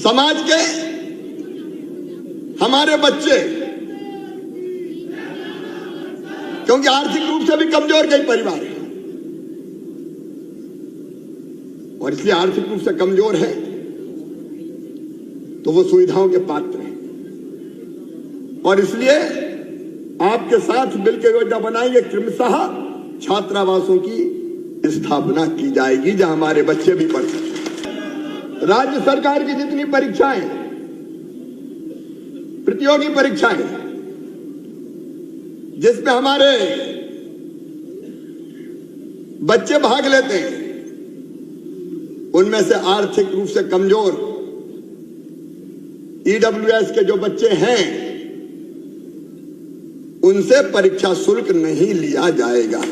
समाज के हमारे बच्चे, क्योंकि आर्थिक रूप से भी कमजोर कई परिवार हैं और इसलिए आर्थिक रूप से कमजोर है तो वो सुविधाओं के पात्र हैं और इसलिए आपके साथ मिलकर योजना बनाएंगे। क्रमशः छात्रावासों की स्थापना की जाएगी जहां हमारे बच्चे भी पढ़ सकें। राज्य सरकार की जितनी परीक्षाएं, प्रतियोगी परीक्षाएं जिसमें हमारे बच्चे भाग लेते हैं, उनमें से आर्थिक रूप से कमजोर ईडब्ल्यूएस के जो बच्चे हैं उनसे परीक्षा शुल्क नहीं लिया जाएगा।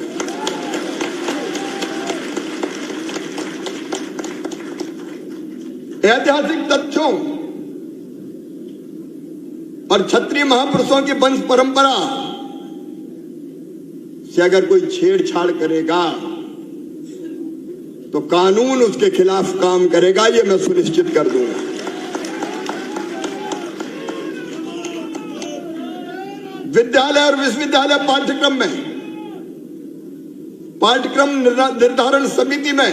ऐतिहासिक तथ्यों और क्षत्रिय महापुरुषों की वंश परंपरा से अगर कोई छेड़छाड़ करेगा तो कानून उसके खिलाफ काम करेगा, ये मैं सुनिश्चित कर दूंगा। विद्यालय और विश्वविद्यालय पाठ्यक्रम निर्धारण समिति में,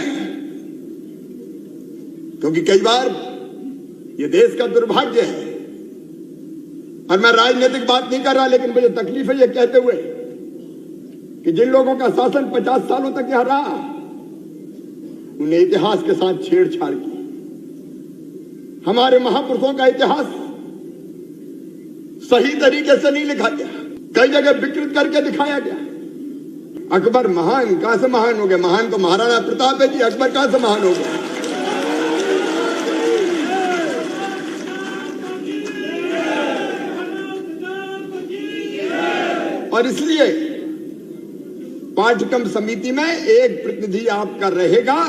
क्योंकि कई बार ये देश का दुर्भाग्य है और मैं राजनीतिक बात नहीं कर रहा, लेकिन मुझे तकलीफ है ये कहते हुए कि जिन लोगों का शासन 50 सालों तक यहां रहा उन्हें इतिहास के साथ छेड़छाड़ की। हमारे महापुरुषों का इतिहास सही तरीके से नहीं लिखा गया, कई जगह विकृत करके दिखाया गया। अकबर महान कहां से महान हो गए? महान तो महाराणा प्रताप है जी, अकबर कहां से महान हो गए? और इसलिए पाठ्यक्रम समिति में एक प्रतिनिधि आपका रहेगा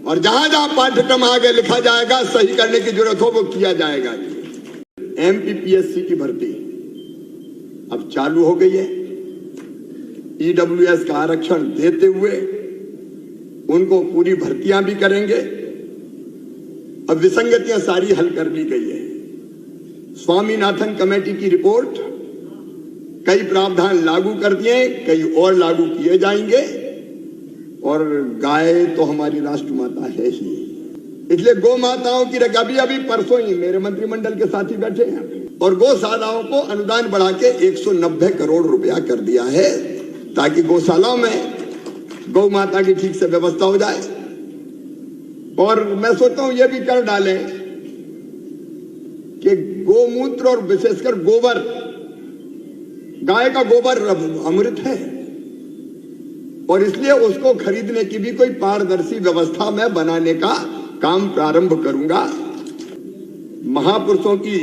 और जहां जहां पाठ्यक्रम आगे लिखा जाएगा, सही करने की जरूरत हो वो किया जाएगा। एमपीपीएससी की भर्ती अब चालू हो गई है। ईडब्ल्यूएस का आरक्षण देते हुए उनको पूरी भर्तियां भी करेंगे। अब विसंगतियां सारी हल कर ली गई है। स्वामीनाथन कमेटी की रिपोर्ट, कई प्रावधान लागू कर दिए, कई और लागू किए जाएंगे और गाय तो हमारी राष्ट्रमाता है ही, इसलिए गौ माताओं की अभी परसों ही मेरे मंत्रिमंडल के साथी बैठे हैं और गौशालाओं को अनुदान बढ़ा के 190 करोड़ रुपया कर दिया है ताकि गौशालाओं में गौ माता की ठीक से व्यवस्था हो जाए। और मैं सोचता हूं यह भी कर डालें कि गोमूत्र और विशेषकर गोबर, गाय का गोबर अमृत है और इसलिए उसको खरीदने की भी कोई पारदर्शी व्यवस्था मैं बनाने का काम प्रारंभ करूंगा। महापुरुषों की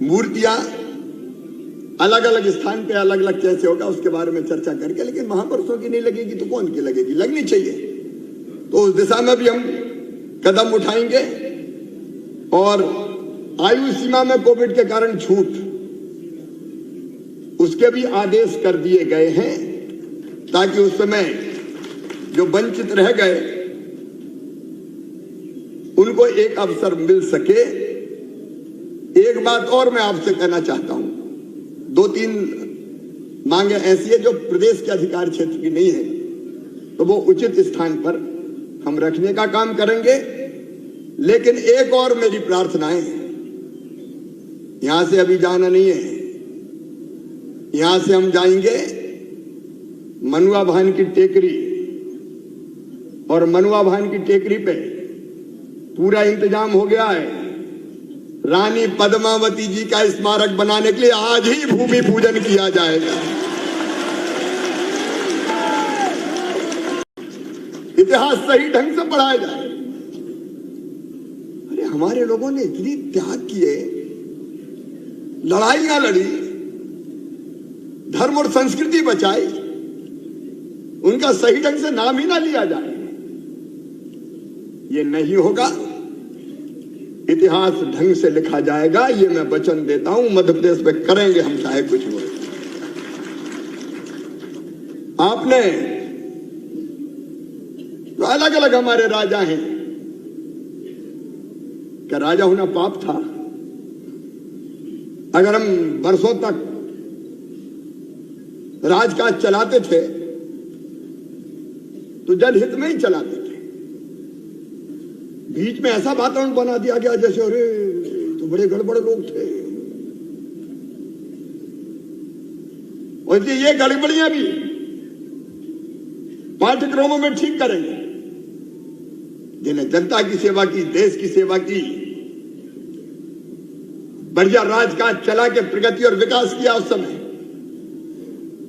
मूर्तियां अलग अलग स्थान पे अलग अलग कैसे होगा उसके बारे में चर्चा करके, लेकिन महापुरुषों की नहीं लगेगी तो कौन की लगेगी? लगनी चाहिए। तो उस दिशा में भी हम कदम उठाएंगे और आयु सीमा में कोविड के कारण छूट, उसके भी आदेश कर दिए गए हैं ताकि उस समय जो वंचित रह गए उनको एक अवसर मिल सके। एक बात और मैं आपसे कहना चाहता हूं, 2-3 मांगे ऐसी है जो प्रदेश के अधिकार क्षेत्र की नहीं है, तो वो उचित स्थान पर हम रखने का काम करेंगे। लेकिन एक और मेरी प्रार्थना है, यहां से अभी जाना नहीं है, यहां से हम जाएंगे मनुआ भान की टेकरी और मनुआ भान की टेकरी पे पूरा इंतजाम हो गया है। रानी पद्मावती जी का स्मारक बनाने के लिए आज ही भूमि पूजन किया जाएगा। इतिहास सही ढंग से पढ़ाया जाए। अरे हमारे लोगों ने इतनी त्याग किए, लड़ाइयां लड़ी, धर्म और संस्कृति बचाई, उनका सही ढंग से नाम ही ना लिया जाए, ये नहीं होगा। इतिहास ढंग से लिखा जाएगा, ये मैं वचन देता हूं। मध्य प्रदेश में करेंगे हम, चाहे कुछ हो। आपने जो अलग अलग हमारे राजा हैं, क्या राजा होना पाप था? अगर हम बरसों तक राजकाज चलाते थे तो जनहित में ही चलाते थे। बीच में ऐसा वातावरण बना दिया गया जैसे अरे तो बड़े गड़बड़ लोग थे। और ये गड़बड़ियां भी पाठ्यक्रमों में ठीक करेंगे। जिन्हें जनता की सेवा की, देश की सेवा की, बढ़िया राजकाज चला के प्रगति और विकास किया उस समय,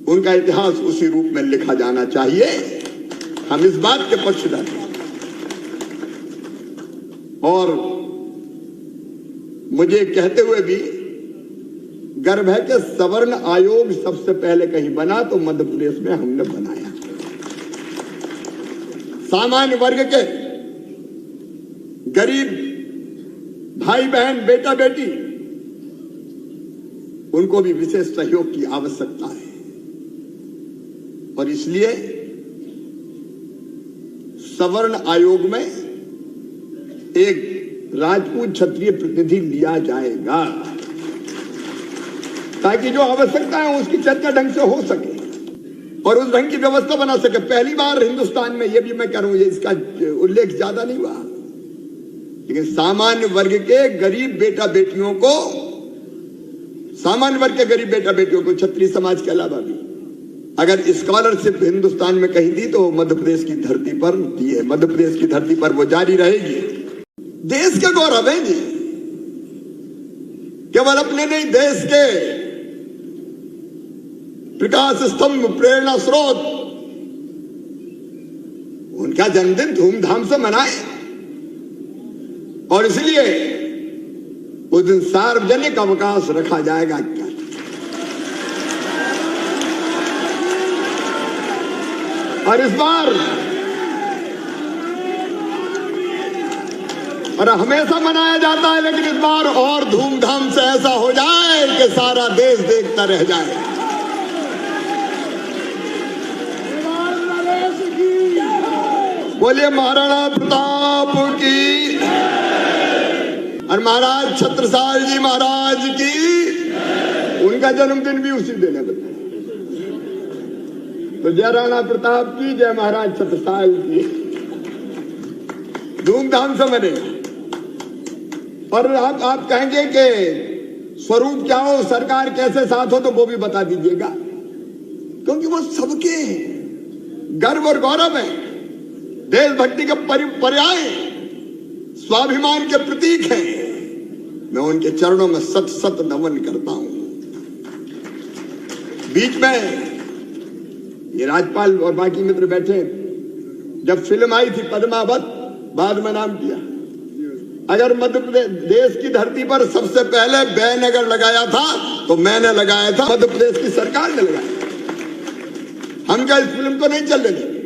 उनका इतिहास उसी रूप में लिखा जाना चाहिए। हम इस बात के पक्षधर हैं। और मुझे कहते हुए भी गर्व है कि सवर्ण आयोग सबसे पहले कहीं बना तो मध्य प्रदेश में हमने बनाया। सामान्य वर्ग के गरीब भाई बहन, बेटा बेटी, उनको भी विशेष सहयोग की आवश्यकता है। और इसलिए सवर्ण आयोग में एक राजपूत क्षत्रिय प्रतिनिधि लिया जाएगा ताकि जो आवश्यकता है उसकी चर्चा ढंग से हो सके और उस ढंग की व्यवस्था बना सके। पहली बार हिंदुस्तान में, ये भी मैं कह रहा हूं, ये इसका उल्लेख ज्यादा नहीं हुआ, लेकिन सामान्य वर्ग के गरीब बेटा बेटियों को, सामान्य वर्ग के गरीब बेटा बेटियों को, क्षत्रिय समाज के अलावा भी अगर स्कॉलरशिप हिंदुस्तान में कहीं दी तो मध्य प्रदेश की धरती पर दी है। मध्य प्रदेश की धरती पर वो जारी रहेगी। देश का गौरव है जी, केवल अपने नहीं, देश के प्रकाश स्तंभ, प्रेरणा स्रोत, उनका जन्मदिन धूमधाम से मनाए। और इसलिए उस दिन सार्वजनिक अवकाश रखा जाएगा। क्या और इस बार, और हमेशा मनाया जाता है, लेकिन इस बार और धूमधाम से ऐसा हो जाए कि सारा देश देखता रह जाए। बोलिए महाराणा प्रताप की और महाराज छत्रसाल जी महाराज की। उनका जन्मदिन भी उसी दिन है। तो जय राणा प्रताप की, जय महाराज छत्रसाल की। धूमधाम से मने। और आप कहेंगे कि स्वरूप क्या हो, सरकार कैसे साथ हो, तो वो भी बता दीजिएगा, क्योंकि वो सबके गर्व और गौरव है, देशभक्ति के पर्याय, स्वाभिमान के प्रतीक हैं। मैं उनके चरणों में सत सत नमन करता हूं। बीच में ये राज्यपाल और बाकी मित्र बैठे, जब फिल्म आई थी पद्मावत, बाद में नाम किया, अगर मध्य प्रदेश देश की धरती पर सबसे पहले बैन अगर लगाया था तो मैंने लगाया था, मध्य प्रदेश की सरकार ने लगाया। हम क्या इस फिल्म को नहीं चलने देंगे।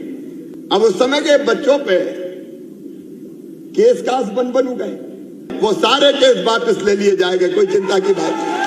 अब उस समय के बच्चों पे केस कास बन गए, वो सारे केस वापस ले लिए जाएंगे, कोई चिंता की बात नहीं।